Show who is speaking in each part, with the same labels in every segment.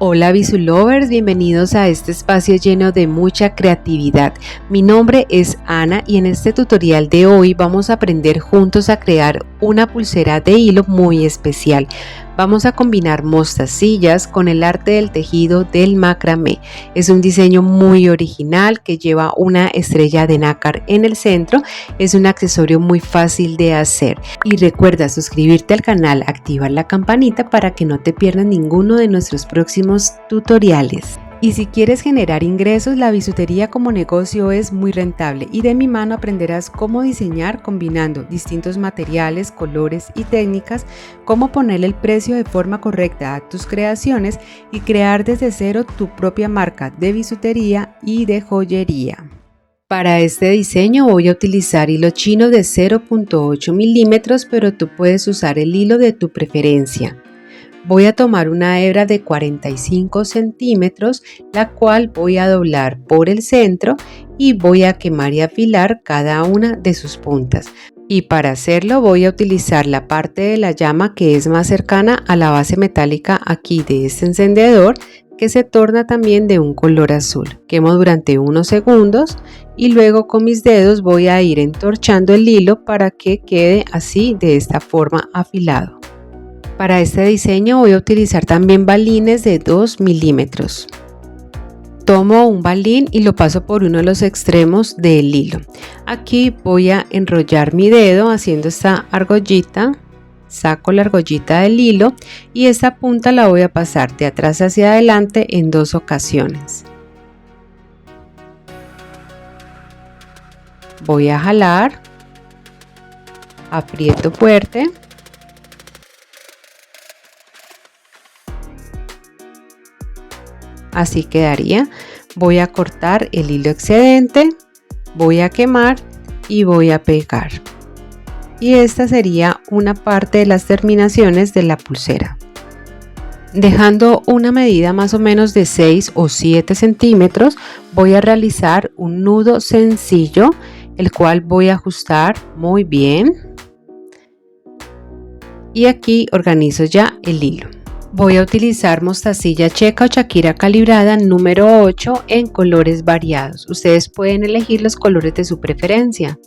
Speaker 1: Hola Visulovers, bienvenidos a este espacio lleno de mucha creatividad. Mi nombre es Ana y en este tutorial de hoy vamos a aprender juntos a crear una pulsera de hilo muy especial. Vamos a combinar mostacillas con el arte del tejido del macramé. Es un diseño muy original que lleva una estrella de nácar en el centro. Es un accesorio muy fácil de hacer. Y recuerda suscribirte al canal, activar la campanita para que no te pierdas ninguno de nuestros próximos tutoriales. Y si quieres generar ingresos, la bisutería como negocio es muy rentable y de mi mano aprenderás cómo diseñar combinando distintos materiales, colores y técnicas, cómo ponerle el precio de forma correcta a tus creaciones y crear desde cero tu propia marca de bisutería y de joyería. Para este diseño voy a utilizar hilo chino de 0.8 milímetros, pero tú puedes usar el hilo de tu preferencia. Voy a tomar una hebra de 45 centímetros, la cual voy a doblar por el centro y voy a quemar y afilar cada una de sus puntas. Y para hacerlo voy a utilizar la parte de la llama que es más cercana a la base metálica aquí de este encendedor, que se torna también de un color azul. Quemo durante unos segundos y luego con mis dedos voy a ir entorchando el hilo para que quede así de esta forma afilado. Para este diseño voy a utilizar también balines de 2 milímetros. Tomo un balín y lo paso por uno de los extremos del hilo. Aquí voy a enrollar mi dedo haciendo esta argollita. Saco la argollita del hilo y esta punta la voy a pasar de atrás hacia adelante en 2 ocasiones. Voy a jalar, aprieto fuerte. Así quedaría. Voy a cortar el hilo excedente, voy a quemar y voy a pegar. Y esta sería una parte de las terminaciones de la pulsera. Dejando una medida más o menos de 6 o 7 centímetros, voy a realizar un nudo sencillo, el cual voy a ajustar muy bien. Y aquí organizo ya el hilo. Voy a utilizar mostacilla checa o Shakira calibrada número 8 en colores variados. Ustedes pueden elegir los colores de su preferencia.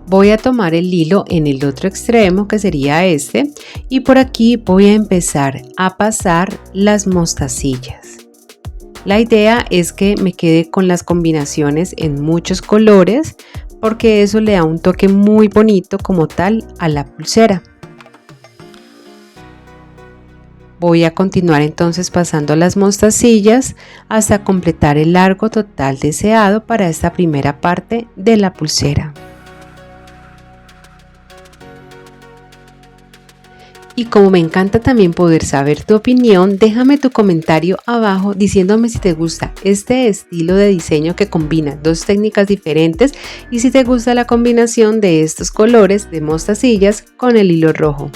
Speaker 1: Voy a tomar el hilo en el otro extremo, que sería este, y por aquí voy a empezar a pasar las mostacillas. La idea es que me quede con las combinaciones en muchos colores, porque eso le da un toque muy bonito como tal a la pulsera. Voy a continuar entonces pasando las mostacillas hasta completar el largo total deseado para esta primera parte de la pulsera. Y como me encanta también poder saber tu opinión, déjame tu comentario abajo diciéndome si te gusta este estilo de diseño que combina dos técnicas diferentes y si te gusta la combinación de estos colores de mostacillas con el hilo rojo.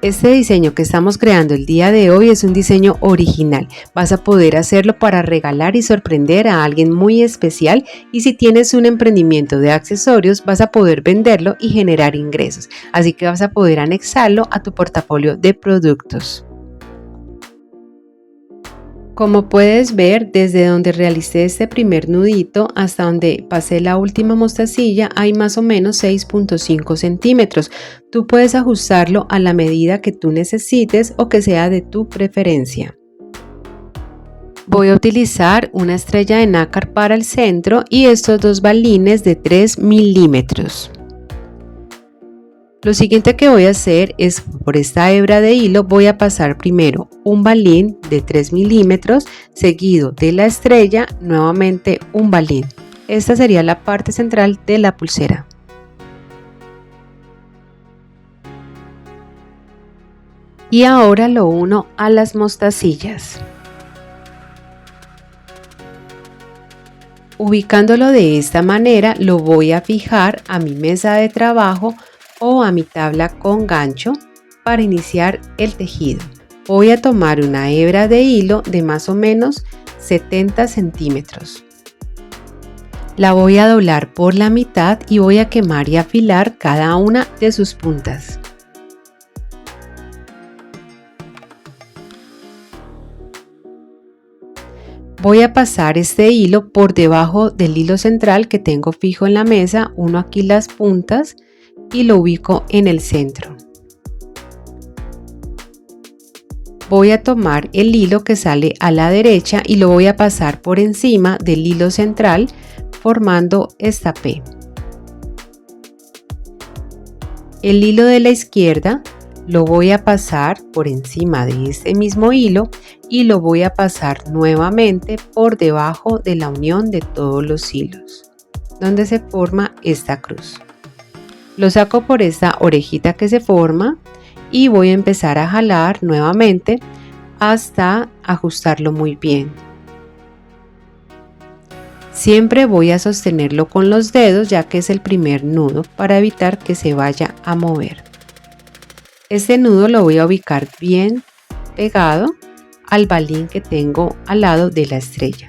Speaker 1: Este diseño que estamos creando el día de hoy es un diseño original. Vas a poder hacerlo para regalar y sorprender a alguien muy especial, y si tienes un emprendimiento de accesorios vas a poder venderlo y generar ingresos. Así que vas a poder anexarlo a tu portafolio de productos. Como puedes ver, desde donde realicé este primer nudito hasta donde pasé la última mostacilla hay más o menos 6.5 centímetros. Tú puedes ajustarlo a la medida que tú necesites o que sea de tu preferencia. Voy a utilizar una estrella de nácar para el centro y estos dos balines de 3 milímetros. Lo siguiente que voy a hacer es, por esta hebra de hilo voy a pasar primero un balín de 3 milímetros, seguido de la estrella, nuevamente un balín. Esta sería la parte central de la pulsera. Y ahora lo uno a las mostacillas. Ubicándolo de esta manera, lo voy a fijar a mi mesa de trabajo o a mi tabla con gancho para iniciar el tejido. Voy a tomar una hebra de hilo de más o menos 70 centímetros. La voy a doblar por la mitad y voy a quemar y afilar cada una de sus puntas. Voy a pasar este hilo por debajo del hilo central que tengo fijo en la mesa, uno aquí las puntas, y lo ubico en el centro. Voy a tomar el hilo que sale a la derecha y lo voy a pasar por encima del hilo central formando esta P. El hilo de la izquierda lo voy a pasar por encima de este mismo hilo y lo voy a pasar nuevamente por debajo de la unión de todos los hilos, donde se forma esta cruz. Lo saco por esta orejita que se forma y voy a empezar a jalar nuevamente hasta ajustarlo muy bien. Siempre voy a sostenerlo con los dedos ya que es el primer nudo para evitar que se vaya a mover. Este nudo lo voy a ubicar bien pegado al balín que tengo al lado de la estrella.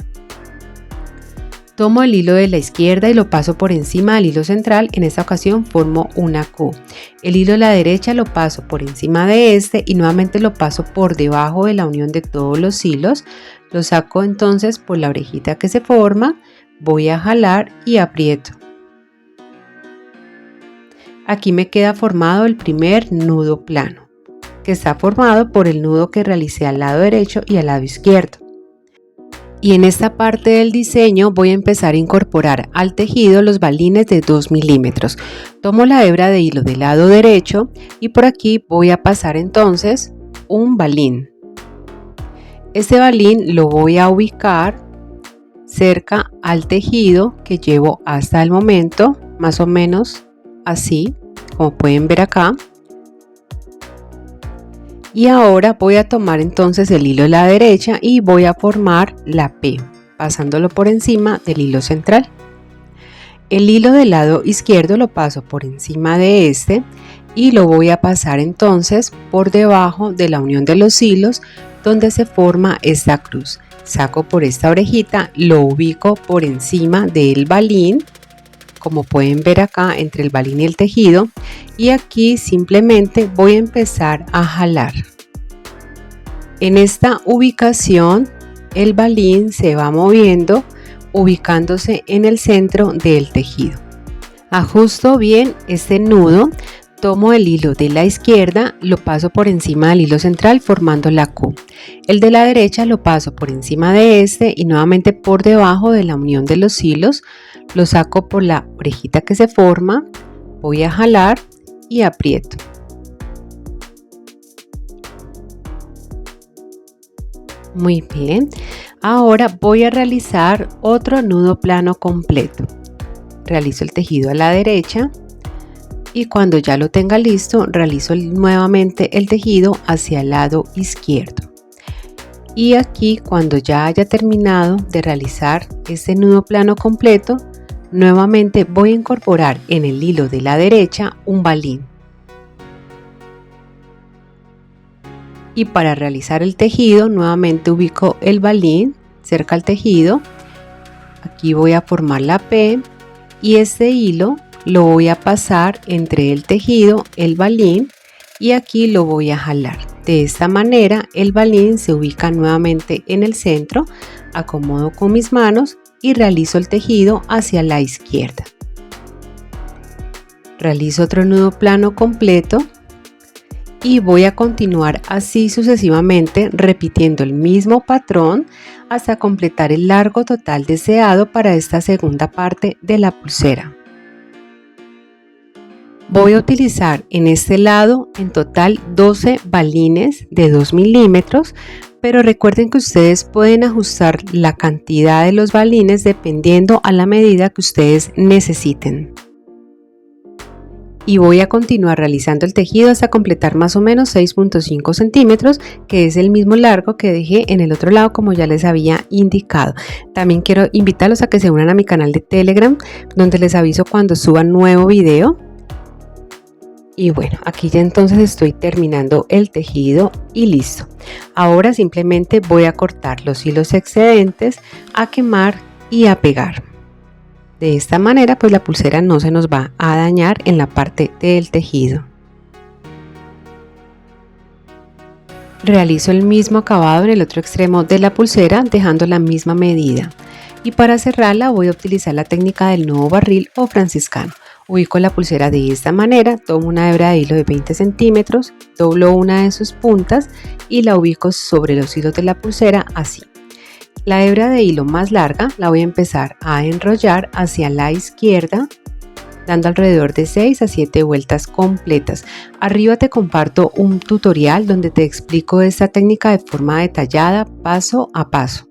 Speaker 1: Tomo el hilo de la izquierda y lo paso por encima del hilo central, en esta ocasión formo una Q. El hilo de la derecha lo paso por encima de este y nuevamente lo paso por debajo de la unión de todos los hilos. Lo saco entonces por la orejita que se forma, voy a jalar y aprieto. Aquí me queda formado el primer nudo plano, que está formado por el nudo que realicé al lado derecho y al lado izquierdo. Y en esta parte del diseño voy a empezar a incorporar al tejido los balines de 2 milímetros. Tomo la hebra de hilo del lado derecho y por aquí voy a pasar entonces un balín. Este balín lo voy a ubicar cerca al tejido que llevo hasta el momento, más o menos así, como pueden ver acá. Y ahora voy a tomar entonces el hilo de la derecha y voy a formar la P, pasándolo por encima del hilo central. El hilo del lado izquierdo lo paso por encima de este y lo voy a pasar entonces por debajo de la unión de los hilos donde se forma esta cruz. Saco por esta orejita, lo ubico por encima del balín, como pueden ver acá entre el balín y el tejido, y aquí simplemente voy a empezar a jalar. En esta ubicación el balín se va moviendo ubicándose en el centro del tejido. Ajusto bien este nudo, tomo el hilo de la izquierda, lo paso por encima del hilo central formando la Q. El de la derecha lo paso por encima de este y nuevamente por debajo de la unión de los hilos. Lo saco por la orejita que se forma, voy a jalar y aprieto. Muy bien, ahora voy a realizar otro nudo plano completo. Realizo el tejido a la derecha y cuando ya lo tenga listo, realizo nuevamente el tejido hacia el lado izquierdo. Y aquí, cuando ya haya terminado de realizar este nudo plano completo, nuevamente voy a incorporar en el hilo de la derecha un balín. Y para realizar el tejido, nuevamente ubico el balín cerca al tejido. Aquí voy a formar la P y este hilo lo voy a pasar entre el tejido, el balín, y aquí lo voy a jalar. De esta manera el balín se ubica nuevamente en el centro, acomodo con mis manos y realizo el tejido hacia la izquierda. Realizo otro nudo plano completo y voy a continuar así sucesivamente repitiendo el mismo patrón hasta completar el largo total deseado para esta segunda parte de la pulsera. Voy a utilizar en este lado en total 12 balines de 2 milímetros, pero recuerden que ustedes pueden ajustar la cantidad de los balines dependiendo a la medida que ustedes necesiten. Y voy a continuar realizando el tejido hasta completar más o menos 6.5 centímetros, que es el mismo largo que dejé en el otro lado como ya les había indicado. También quiero invitarlos a que se unan a mi canal de Telegram, donde les aviso cuando suba nuevo video. Y bueno, aquí ya entonces estoy terminando el tejido y listo. Ahora simplemente voy a cortar los hilos excedentes, a quemar y a pegar. De esta manera pues la pulsera no se nos va a dañar en la parte del tejido. Realizo el mismo acabado en el otro extremo de la pulsera, dejando la misma medida. Y para cerrarla voy a utilizar la técnica del nudo barril o franciscano. Ubico la pulsera de esta manera, tomo una hebra de hilo de 20 centímetros, doblo una de sus puntas y la ubico sobre los hilos de la pulsera así. La hebra de hilo más larga la voy a empezar a enrollar hacia la izquierda, dando alrededor de 6 a 7 vueltas completas. Arriba te comparto un tutorial donde te explico esta técnica de forma detallada, paso a paso.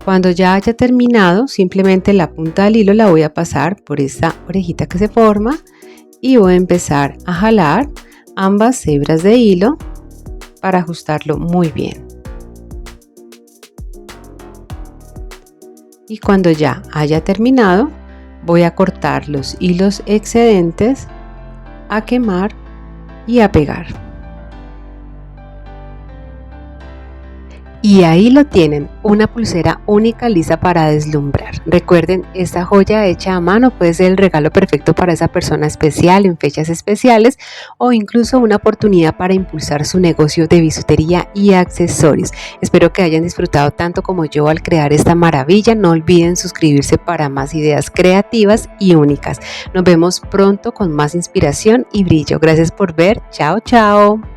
Speaker 1: Cuando ya haya terminado, simplemente la punta del hilo la voy a pasar por esta orejita que se forma y voy a empezar a jalar ambas hebras de hilo para ajustarlo muy bien. Y cuando ya haya terminado, voy a cortar los hilos excedentes, a quemar y a pegar. Y ahí lo tienen, una pulsera única lista para deslumbrar. Recuerden, esta joya hecha a mano puede ser el regalo perfecto para esa persona especial en fechas especiales o incluso una oportunidad para impulsar su negocio de bisutería y accesorios. Espero que hayan disfrutado tanto como yo al crear esta maravilla. No olviden suscribirse para más ideas creativas y únicas. Nos vemos pronto con más inspiración y brillo. Gracias por ver. Chao, chao.